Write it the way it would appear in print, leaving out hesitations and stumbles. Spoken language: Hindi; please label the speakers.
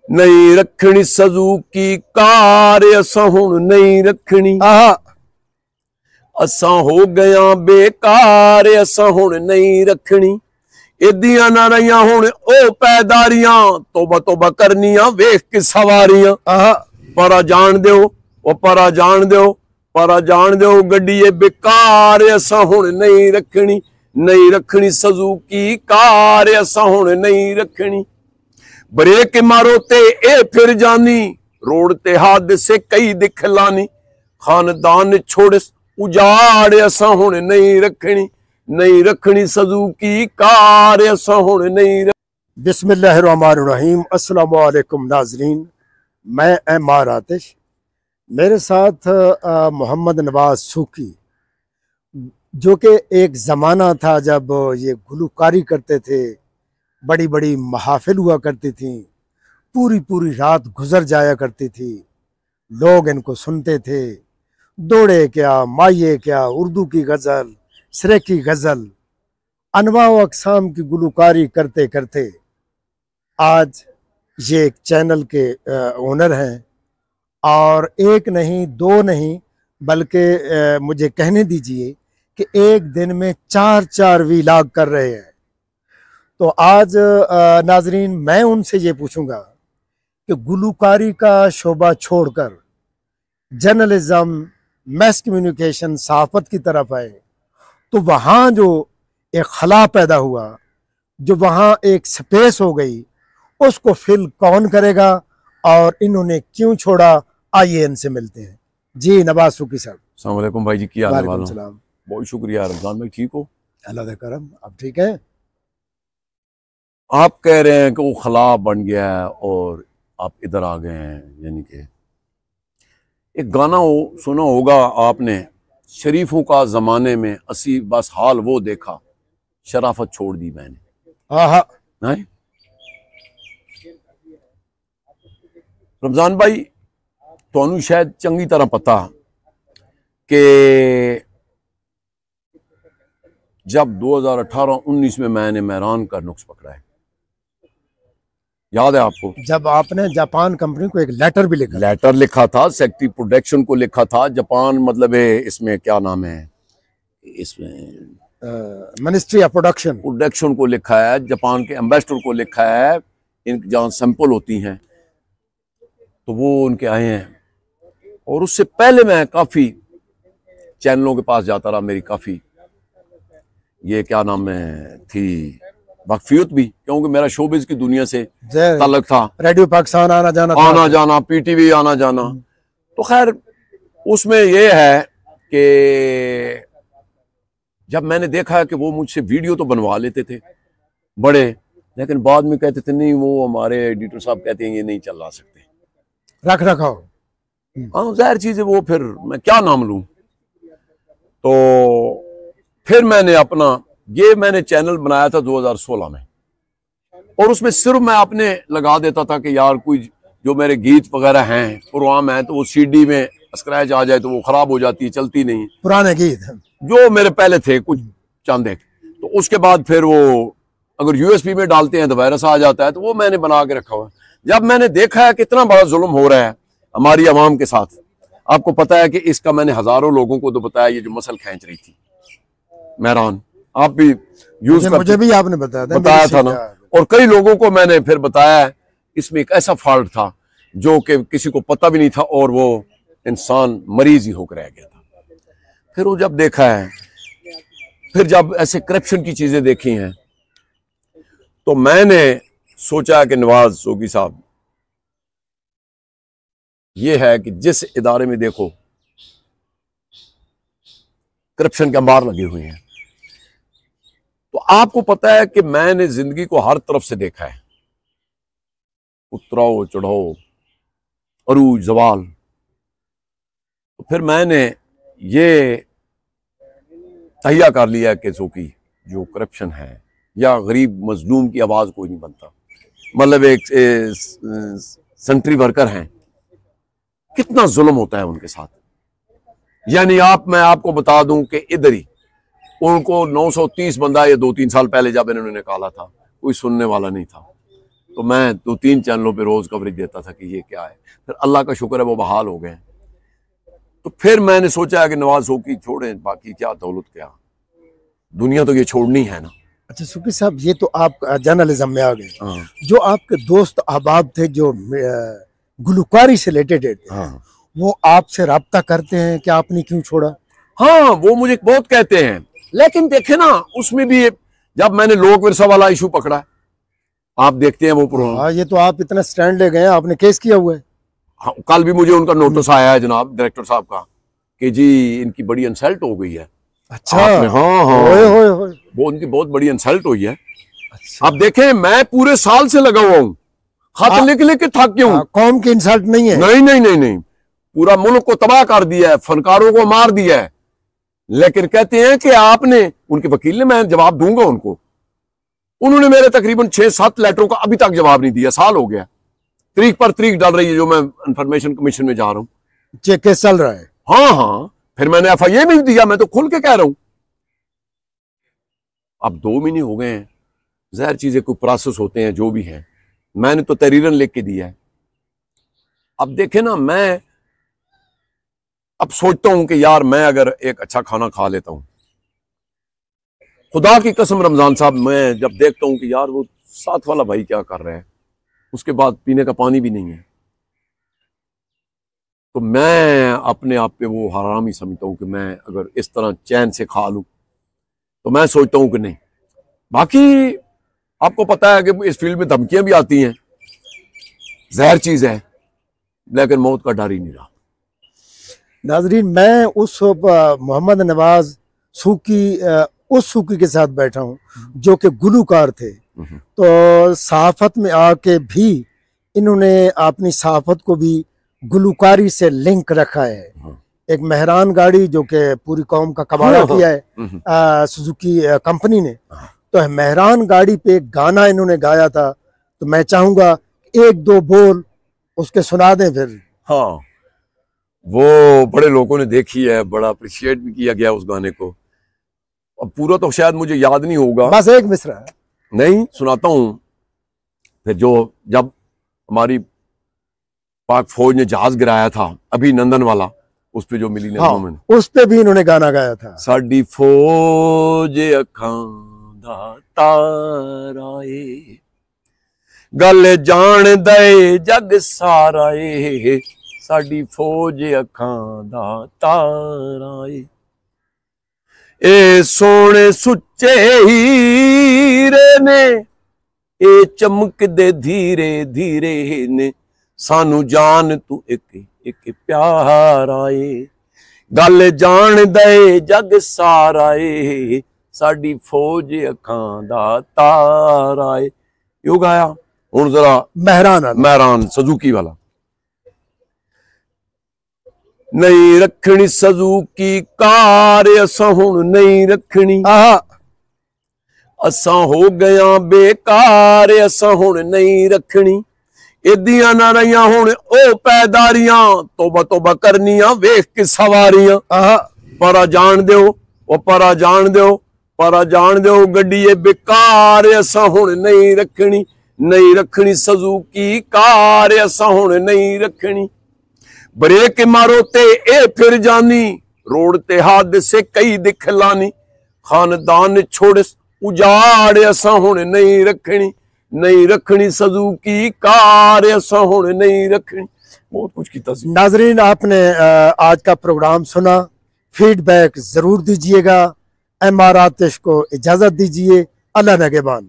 Speaker 1: नहीं रखनी सुजुकी कार असा हुण नहीं रखनी। असा हो गया बेकार असा हुण नहीं रखनी। इदियां ना रहियां हुण ओ पैदारियां तोबा तोबा करनियां वेख के सवारियां। परा जान दो ओ परा जान दो परा जान दो गड्डी बेकार असा हुण नहीं रखनी। नहीं रखनी सुजुकी कार असा हुण नहीं रखनी। ब्रेक मारो ते ए फिर जानी रोड ते हादसे कई दिखलानी। खानदान छोड़ उजाड़ असा हुण नहीं रखनी। नहीं रखनी सुजुकी कार असा हुण नहीं।
Speaker 2: बिस्मिल्लाहिर्रहमानिर्रहीम। अस्सलाम वालेकुम नाजरीन, मैं एमार आतिश, मेरे साथ मोहम्मद नवाज सूकी, जो कि एक ज़माना था जब ये गुलकारी करते थे, बड़ी बड़ी महाफिल हुआ करती थी, पूरी पूरी रात गुजर जाया करती थी, लोग इनको सुनते थे। दौड़े क्या माइये क्या, उर्दू की गज़ल, सरेकी गज़ल, अनवा व अक़साम की गुलकारी करते करते आज ये एक चैनल के ओनर हैं, और एक नहीं दो नहीं बल्कि मुझे कहने दीजिए कि एक दिन में 4 वीलॉग कर रहे हैं। तो आज नाजरीन मैं उनसे ये पूछूंगा कि गुलकारी का शोबा छोड़कर जर्नलिज्म, मैस कम्युनिकेशन, सहाफ़त की तरफ आए, तो वहाँ जो एक खला पैदा हुआ, जो वहाँ एक स्पेस हो गई, उसको फिल कौन करेगा और इन्होंने क्यों छोड़ा, आइए इनसे मिलते हैं। जी नवाज सूकी साहब।
Speaker 1: अस्सलाम वालेकुम भाई जी, क्या हाल है?
Speaker 2: वालेकुम सलाम।
Speaker 1: बहुत शुक्रिया। रमजान भाई ठीक हो?
Speaker 2: अल्लाह का करम, आप ठीक है?
Speaker 1: आप कह रहे हैं कि वो खला बन गया है और आप इधर आ गए हैं, यानी कि एक गाना सुना होगा आपने, शरीफों का जमाने में असी बस हाल वो देखा, शराफत छोड़ दी मैंने। नहीं रमजान भाई, तो शायद चंगी तरह पता कि जब 2018-19 में मैंने मेहरान का नुक्स पकड़ा है, याद है आपको?
Speaker 2: जब आपने जापान कंपनी को एक लेटर भी
Speaker 1: लिखा था, सेक्रेटरी प्रोडक्शन को लिखा था। जापान मतलब है, इसमें क्या नाम है, इसमें
Speaker 2: मिनिस्ट्री ऑफ प्रोडक्शन
Speaker 1: को लिखा है, जापान के एम्बेसडर को लिखा है, इन जहाँ सैंपल होती हैं तो वो उनके आए हैं। और उससे पहले मैं काफ़ी चैनलों के पास जाता रहा, मेरी काफ़ी ये क्या नाम है थी वाकफियत भी, क्योंकि मेरा शोबिज की दुनिया से ताल्लुक था।
Speaker 2: रेडियो पाकिस्तान आना जाना,
Speaker 1: पीटीवी आना जाना। तो खैर उसमें ये है कि जब मैंने देखा कि वो मुझसे वीडियो तो बनवा लेते थे बड़े, लेकिन बाद में कहते थे नहीं, वो हमारे एडिटर साहब कहते हैं ये नहीं चला सकते,
Speaker 2: रख रखाओ।
Speaker 1: हाँ जाहिर चीज़ है, वो फिर मैं क्या नाम लूँ। तो फिर मैंने चैनल बनाया था 2016 में, और उसमें सिर्फ मैं अपने लगा देता था कि यार कोई जो मेरे गीत वगैरह हैं, प्रोग्राम है, तो वो सीडी में स्क्रैच आ जाए तो वो खराब हो जाती है, चलती नहीं।
Speaker 2: पुराने गीत
Speaker 1: जो मेरे पहले थे कुछ चंद एक, तो उसके बाद फिर वो अगर यूएसबी में डालते हैं तो वायरस आ जाता है, तो वो मैंने बना के रखा हुआ है। जब मैंने देखा है कितना बड़ा जुल्म हो रहा है हमारी आवाम के साथ, आपको पता है कि इसका मैंने हजारों लोगों को तो बताया, ये जो मसल खींच रही थी मेहरान, आप भी यूज करते,
Speaker 2: मुझे भी आपने
Speaker 1: बताया था ना, और कई लोगों को मैंने फिर बताया इसमें एक ऐसा फॉल्ट था जो कि किसी को पता भी नहीं था, और वो इंसान मरीज ही होकर रह गया था। फिर वो जब देखा है, फिर जब ऐसे करप्शन की चीजें देखी हैं, तो मैंने सोचा कि नवाज सूकी साहब, ये है कि जिस इदारे में देखो करप्शन के अंबार लगे हुए हैं, तो आपको पता है कि मैंने जिंदगी को हर तरफ से देखा है, उतराव चढ़ाओ, अरूज जवाल। तो फिर मैंने ये तहिया कर लिया कि सूकी, जो करप्शन है या गरीब मजलूम की आवाज कोई नहीं बनता। मतलब एक सेंट्री वर्कर हैं, कितना जुल्म होता है उनके साथ। यानी मैं आपको बता दूं कि इधर ही उनको 930 बंदा ये 2-3 साल पहले जब इन्होंने निकाला था, कोई सुनने वाला नहीं था। तो मैं 2-3 चैनलों पे रोज कवरेज देता था कि ये क्या है। फिर अल्लाह का शुक्र है वो बहाल हो गए। तो फिर मैंने सोचा कि नवाज सूकी छोड़ें, बाकी क्या दौलत क्या, दुनिया तो ये छोड़नी है ना।
Speaker 2: अच्छा सूकी साहब, ये तो आप जर्नलिज्म में आ गए।
Speaker 1: हाँ।
Speaker 2: जो आपके दोस्त अहबाब थे जो गुलकारी से रिलेटेड थे,
Speaker 1: हाँ।
Speaker 2: वो आपसे राब्ता करते हैं कि आपने क्यों छोड़ा?
Speaker 1: हाँ, वो मुझे बहुत कहते हैं, लेकिन देखे ना उसमें भी जब मैंने लोक विरसा वाला इशू पकड़ा, आप देखते हैं वो प्रोग्राम।
Speaker 2: हाँ, ये तो आप इतना स्टैंड ले गए, आपने केस किया हुआ है।
Speaker 1: हाँ, कल भी मुझे उनका नोटिस आया है जनाब डायरेक्टर साहब का कि जी इनकी बड़ी इंसल्ट हो गई है।
Speaker 2: अच्छा।
Speaker 1: हाँ हाँ,
Speaker 2: होए।
Speaker 1: वो उनकी बहुत बड़ी इंसल्ट हुई है।
Speaker 2: अच्छा।
Speaker 1: अब देखें, मैं पूरे साल से लगा हुआ हूँ, खत लिख लिख के थक गया हूँ।
Speaker 2: कौम की इंसल्ट नहीं है।
Speaker 1: नहीं नहीं नहीं नहीं, पूरा मुल्क को तबाह कर दिया है, फनकारों को मार दिया है, लेकिन कहते हैं कि आपने, उनके वकील ने, मैं जवाब दूंगा उनको, उन्होंने मेरे तकरीबन 6-7 लेटरों का अभी तक जवाब नहीं दिया। साल हो गया, तरीक पर तरीक डाल रही है जो मैं इंफॉर्मेशन कमीशन में जा रहा हूँ।
Speaker 2: केस चल रहा है।
Speaker 1: हाँ हाँ, फिर मैंने FIA भी दिया, मैं तो खुल के कह रहा हूं। अब 2 महीने हो गए हैं, ज़ाहिर चीजें कोई प्रोसेस होते हैं जो भी है, मैंने तो तहरीरन लिख के दिया है। अब देखे ना, मैं अब सोचता हूं कि यार मैं अगर एक अच्छा खाना खा लेता हूं, खुदा की कसम रमजान साहब, मैं जब देखता हूं कि यार वो साथ वाला भाई क्या कर रहा है, उसके बाद पीने का पानी भी नहीं है, तो मैं अपने आप पे वो हराम ही समझता हूं कि मैं अगर इस तरह चैन से खा लूं, तो मैं सोचता हूं कि नहीं। बाकी आपको पता है कि इस फील्ड में धमकियां भी आती हैं, जहर चीज है, लेकिन मौत का डर ही नहीं रहा।
Speaker 2: नाजरीन, मैं उस मोहम्मद नवाज सूकी, उस सूकी के साथ बैठा हूँ जो कि गुलूकार थे। तो सहाफत में आके भी इन्होंने अपनी सहाफत को भी गुलूकारी से लिंक रखा है। एक मेहरान गाड़ी जो कि पूरी कौम का कबाड़ा किया है सुजुकी कंपनी ने, तो मेहरान गाड़ी पे एक गाना इन्होंने गाया था, तो मैं चाहूंगा 1-2 बोल उसके सुना दें फिर।
Speaker 1: हाँ, वो बड़े लोगों ने देखी है, बड़ा अप्रिशिएट भी किया गया उस गाने को। अब पूरा तो शायद मुझे याद नहीं होगा,
Speaker 2: बस एक मिसरा है।
Speaker 1: नहीं, सुनाता हूं। फिर जब हमारी पाक फौज ने जहाज गिराया था अभिनंदन वाला, उस पे जो मिली नज़रों में,
Speaker 2: उस पे भी इन्होंने गाना गाया था।
Speaker 1: साडी फौज अखां दा तारा ए, गल जान दे जग सारा ए, साडी फौज अखां दा तारा ए सोने सुच्चे हीरे ने, ए चमकदे धीरे धीरे ने, सानू जान तू एक एक प्यारा ए, गल जान दे जग सारा ए, साडी फौज अखां दा तारा ए। यो गाया। हुण जरा मेहरान सुजुकी वाला। नहीं रखनी सुजुकी कार असां हुण नहीं रखनी, असां हो गया बेकार असां हुण नहीं रखनी, इदियां ना रहियां हुण ओ पैदारियां, तोबा तोबा करनियां वेख के सवारियां, परा जान दो ओ परा जान दो, परा जान दो गड्डीए बेकार असां हुण नहीं रखनी, नहीं रखनी सुजुकी कार असां हुण नहीं रखनी, ब्रेक मारो ते ए फिर जानी, रोड ते हादसे कई दिखलानी, खानदान छोड़ उजाड़ असां हुण नहीं रखनी, नहीं रखनी सुजुकी कार असां हुण नहीं रखनी। बहुत कुछ किया।
Speaker 2: नाजरीन, आपने आज का प्रोग्राम सुना, फीडबैक जरूर दीजिएगा। MR आतिश को इजाजत दीजिए। अल्लाह नगहबान।